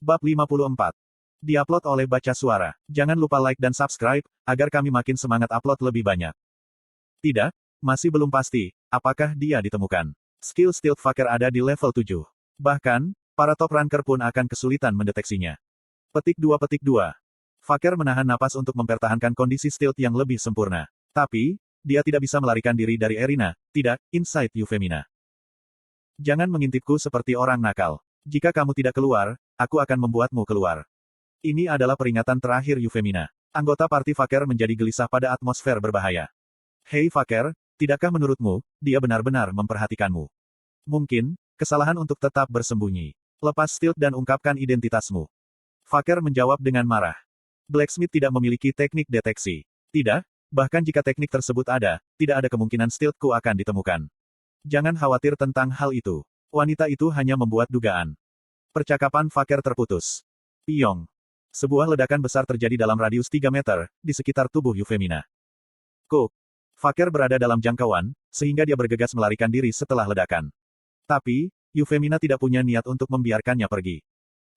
Bab 54. Diupload oleh Baca Suara. Jangan lupa like dan subscribe, agar kami makin semangat upload lebih banyak. Tidak, masih belum pasti, apakah dia ditemukan. Skill Stealth Faker ada di level 7. Bahkan, para top ranker pun akan kesulitan mendeteksinya. Petik 2. Faker menahan napas untuk mempertahankan kondisi stealth yang lebih sempurna. Tapi, dia tidak bisa melarikan diri dari Erina, tidak, inside Euphemina. Jangan mengintipku seperti orang nakal. Jika kamu tidak keluar, aku akan membuatmu keluar. Ini adalah peringatan terakhir Euphemina. Anggota parti Faker menjadi gelisah pada atmosfer berbahaya. Hei Faker, tidakkah menurutmu, dia benar-benar memperhatikanmu? Mungkin, kesalahan untuk tetap bersembunyi. Lepas stealth dan ungkapkan identitasmu. Faker menjawab dengan marah. Blacksmith tidak memiliki teknik deteksi. Tidak, bahkan jika teknik tersebut ada, tidak ada kemungkinan stealthku akan ditemukan. Jangan khawatir tentang hal itu. Wanita itu hanya membuat dugaan. Percakapan Faker terputus. Piong. Sebuah ledakan besar terjadi dalam radius 3 meter, di sekitar tubuh Euphemina. Cook. Faker berada dalam jangkauan, sehingga dia bergegas melarikan diri setelah ledakan. Tapi, Euphemina tidak punya niat untuk membiarkannya pergi.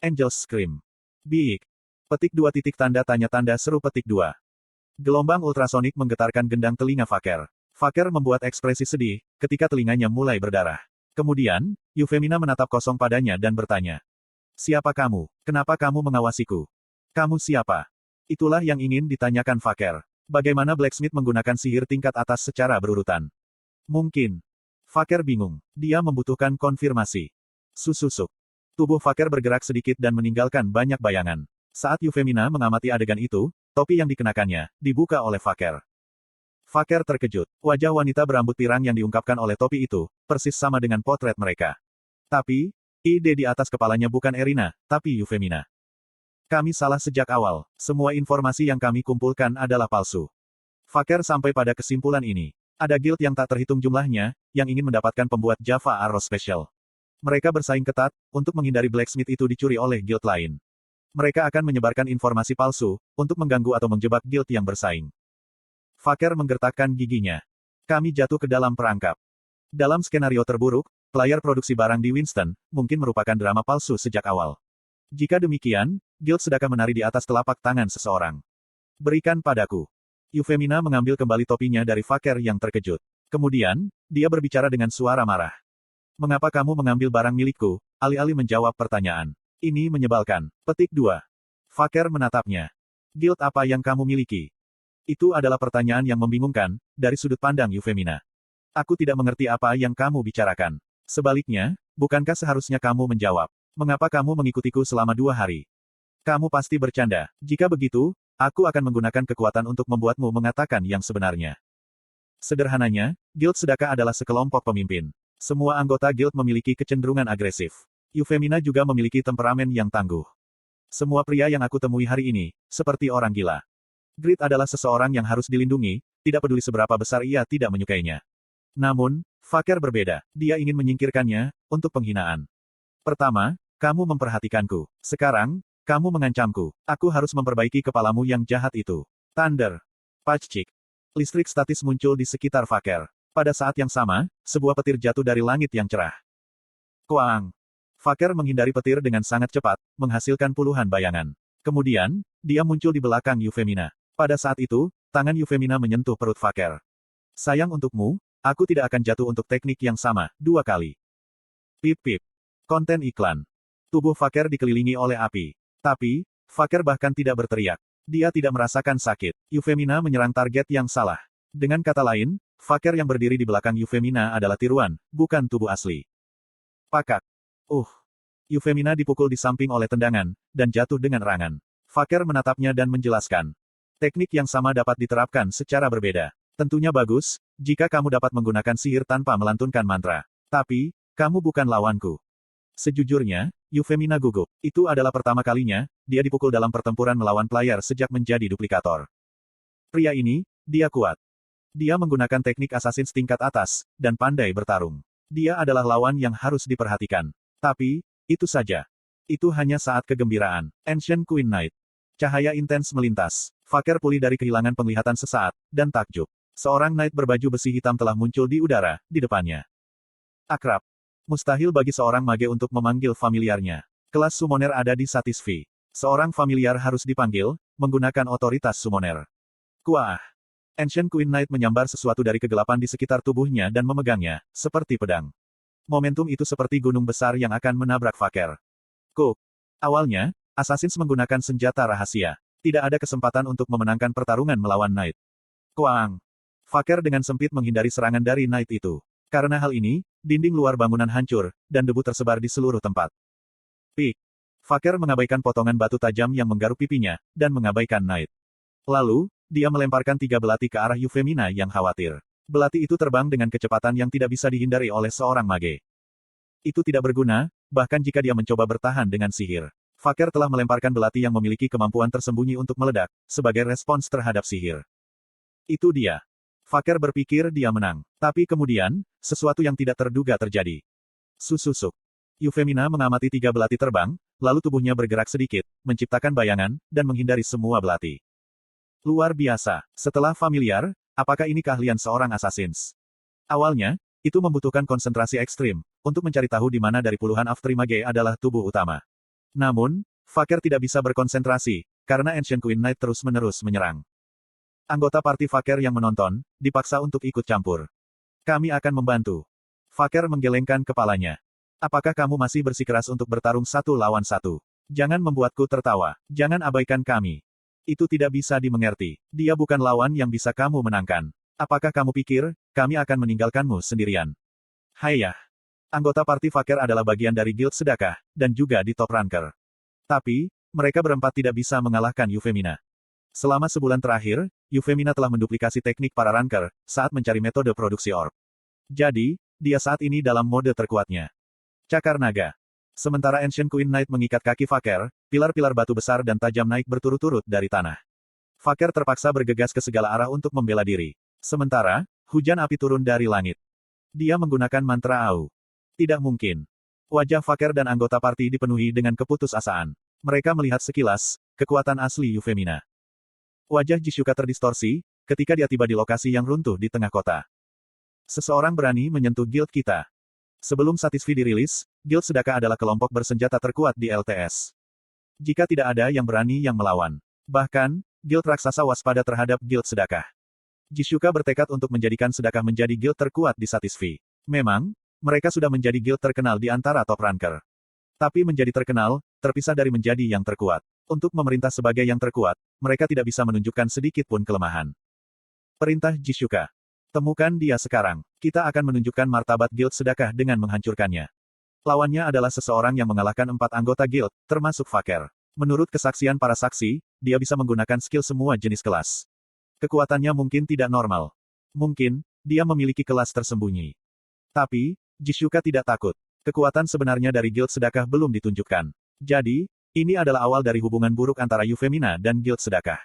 Angel's Scream. Big. Petik 2 titik tanda tanya tanda seru petik 2. Gelombang ultrasonik menggetarkan gendang telinga Faker. Faker membuat ekspresi sedih, ketika telinganya mulai berdarah. Kemudian, Euphemina menatap kosong padanya dan bertanya. Siapa kamu? Kenapa kamu mengawasiku? Kamu siapa? Itulah yang ingin ditanyakan Faker. Bagaimana Blacksmith menggunakan sihir tingkat atas secara berurutan? Mungkin. Faker bingung. Dia membutuhkan konfirmasi. Susuk. Tubuh Faker bergerak sedikit dan meninggalkan banyak bayangan. Saat Euphemina mengamati adegan itu, topi yang dikenakannya, dibuka oleh Faker. Faker terkejut. Wajah wanita berambut pirang yang diungkapkan oleh topi itu, persis sama dengan potret mereka. Tapi, ide di atas kepalanya bukan Erina, tapi Euphemina. Kami salah sejak awal. Semua informasi yang kami kumpulkan adalah palsu. Faker sampai pada kesimpulan ini. Ada guild yang tak terhitung jumlahnya, yang ingin mendapatkan pembuat Java Arrow Special. Mereka bersaing ketat, untuk menghindari Blacksmith itu dicuri oleh guild lain. Mereka akan menyebarkan informasi palsu, untuk mengganggu atau menjebak guild yang bersaing. Faker menggertakkan giginya. Kami jatuh ke dalam perangkap. Dalam skenario terburuk, player produksi barang di Winston, mungkin merupakan drama palsu sejak awal. Jika demikian, guild sedang menari di atas telapak tangan seseorang. Berikan padaku. Euphemina mengambil kembali topinya dari Faker yang terkejut. Kemudian, dia berbicara dengan suara marah. Mengapa kamu mengambil barang milikku, alih-alih menjawab pertanyaan? Ini menyebalkan. Petik 2. Faker menatapnya. Guild apa yang kamu miliki? Itu adalah pertanyaan yang membingungkan, dari sudut pandang Euphemina. Aku tidak mengerti apa yang kamu bicarakan. Sebaliknya, bukankah seharusnya kamu menjawab? Mengapa kamu mengikutiku selama 2 hari? Kamu pasti bercanda. Jika begitu, aku akan menggunakan kekuatan untuk membuatmu mengatakan yang sebenarnya. Sederhananya, guild sedekah adalah sekelompok pemimpin. Semua anggota guild memiliki kecenderungan agresif. Euphemina juga memiliki temperamen yang tangguh. Semua pria yang aku temui hari ini, seperti orang gila. Grit adalah seseorang yang harus dilindungi, tidak peduli seberapa besar ia tidak menyukainya. Namun, Faker berbeda. Dia ingin menyingkirkannya, untuk penghinaan. Pertama, kamu memperhatikanku. Sekarang, kamu mengancamku. Aku harus memperbaiki kepalamu yang jahat itu. Thunder. Pachik. Listrik statis muncul di sekitar Faker. Pada saat yang sama, sebuah petir jatuh dari langit yang cerah. Koang. Faker menghindari petir dengan sangat cepat, menghasilkan puluhan bayangan. Kemudian, dia muncul di belakang Euphemina. Pada saat itu, tangan Euphemina menyentuh perut Faker. Sayang untukmu, aku tidak akan jatuh untuk teknik yang sama, 2 kali. Pip. Konten iklan. Tubuh Faker dikelilingi oleh api. Tapi, Faker bahkan tidak berteriak. Dia tidak merasakan sakit. Euphemina menyerang target yang salah. Dengan kata lain, Faker yang berdiri di belakang Euphemina adalah tiruan, bukan tubuh asli. Pakak. Euphemina dipukul di samping oleh tendangan, dan jatuh dengan rangan. Faker menatapnya dan menjelaskan. Teknik yang sama dapat diterapkan secara berbeda. Tentunya bagus, jika kamu dapat menggunakan sihir tanpa melantunkan mantra. Tapi, kamu bukan lawanku. Sejujurnya, Euphemina gugup. Itu adalah pertama kalinya, dia dipukul dalam pertempuran melawan player sejak menjadi duplikator. Pria ini, dia kuat. Dia menggunakan teknik assassin tingkat atas, dan pandai bertarung. Dia adalah lawan yang harus diperhatikan. Tapi, itu saja. Itu hanya saat kegembiraan. Ancient Queen Knight. Cahaya intens melintas. Faker pulih dari kehilangan penglihatan sesaat, dan takjub. Seorang knight berbaju besi hitam telah muncul di udara, di depannya. Akrab. Mustahil bagi seorang mage untuk memanggil familiarnya. Kelas summoner ada di Satisfy. Seorang familiar harus dipanggil, menggunakan otoritas summoner. Kuah. Ancient Queen Knight menyambar sesuatu dari kegelapan di sekitar tubuhnya dan memegangnya, seperti pedang. Momentum itu seperti gunung besar yang akan menabrak Faker. Cook. Awalnya, Assassins menggunakan senjata rahasia. Tidak ada kesempatan untuk memenangkan pertarungan melawan Knight. Kuang. Faker dengan sempit menghindari serangan dari Knight itu. Karena hal ini, dinding luar bangunan hancur, dan debu tersebar di seluruh tempat. Pik. Faker mengabaikan potongan batu tajam yang menggaruk pipinya, dan mengabaikan Knight. Lalu, dia melemparkan 3 belati ke arah Euphemina yang khawatir. Belati itu terbang dengan kecepatan yang tidak bisa dihindari oleh seorang mage. Itu tidak berguna, bahkan jika dia mencoba bertahan dengan sihir. Faker telah melemparkan belati yang memiliki kemampuan tersembunyi untuk meledak, sebagai respons terhadap sihir. Itu dia. Faker berpikir dia menang. Tapi kemudian, sesuatu yang tidak terduga terjadi. Susuk. Euphemina mengamati 3 belati terbang, lalu tubuhnya bergerak sedikit, menciptakan bayangan, dan menghindari semua belati. Luar biasa. Setelah familiar, apakah ini keahlian seorang assassins? Awalnya, itu membutuhkan konsentrasi ekstrim, untuk mencari tahu di mana dari puluhan Aftermage adalah tubuh utama. Namun, Faker tidak bisa berkonsentrasi, karena Ancient Queen Knight terus-menerus menyerang. Anggota parti Faker yang menonton, dipaksa untuk ikut campur. Kami akan membantu. Faker menggelengkan kepalanya. Apakah kamu masih bersikeras untuk bertarung 1 lawan 1? Jangan membuatku tertawa. Jangan abaikan kami. Itu tidak bisa dimengerti. Dia bukan lawan yang bisa kamu menangkan. Apakah kamu pikir, kami akan meninggalkanmu sendirian? Hayah. Anggota parti Faker adalah bagian dari Guild Sedekah, dan juga di top ranker. Tapi, mereka berempat tidak bisa mengalahkan Euphemina. Selama sebulan terakhir, Euphemina telah menduplikasi teknik para ranker, saat mencari metode produksi orb. Jadi, dia saat ini dalam mode terkuatnya. Cakar naga. Sementara Ancient Queen Knight mengikat kaki Faker, pilar-pilar batu besar dan tajam naik berturut-turut dari tanah. Faker terpaksa bergegas ke segala arah untuk membela diri. Sementara, hujan api turun dari langit. Dia menggunakan mantra Au. Tidak mungkin. Wajah Faker dan anggota parti dipenuhi dengan keputusasaan. Mereka melihat sekilas, kekuatan asli Euphemina. Wajah Jishuka terdistorsi, ketika dia tiba di lokasi yang runtuh di tengah kota. Seseorang berani menyentuh guild kita. Sebelum Satisfy dirilis, Guild Sedekah adalah kelompok bersenjata terkuat di LTS. Jika tidak ada yang berani yang melawan. Bahkan, Guild Raksasa waspada terhadap Guild Sedekah. Jishuka bertekad untuk menjadikan Sedekah menjadi guild terkuat di Satisfy. Memang, mereka sudah menjadi guild terkenal di antara top ranker. Tapi menjadi terkenal, terpisah dari menjadi yang terkuat. Untuk memerintah sebagai yang terkuat, mereka tidak bisa menunjukkan sedikit pun kelemahan. Perintah Jishuka. Temukan dia sekarang. Kita akan menunjukkan martabat Guild Sedekah dengan menghancurkannya. Lawannya adalah seseorang yang mengalahkan 4 anggota guild, termasuk Faker. Menurut kesaksian para saksi, dia bisa menggunakan skill semua jenis kelas. Kekuatannya mungkin tidak normal. Mungkin, dia memiliki kelas tersembunyi. Tapi, Jishuka tidak takut. Kekuatan sebenarnya dari Guild Sedekah belum ditunjukkan. Jadi, ini adalah awal dari hubungan buruk antara Euphemina dan Guild Sedekah.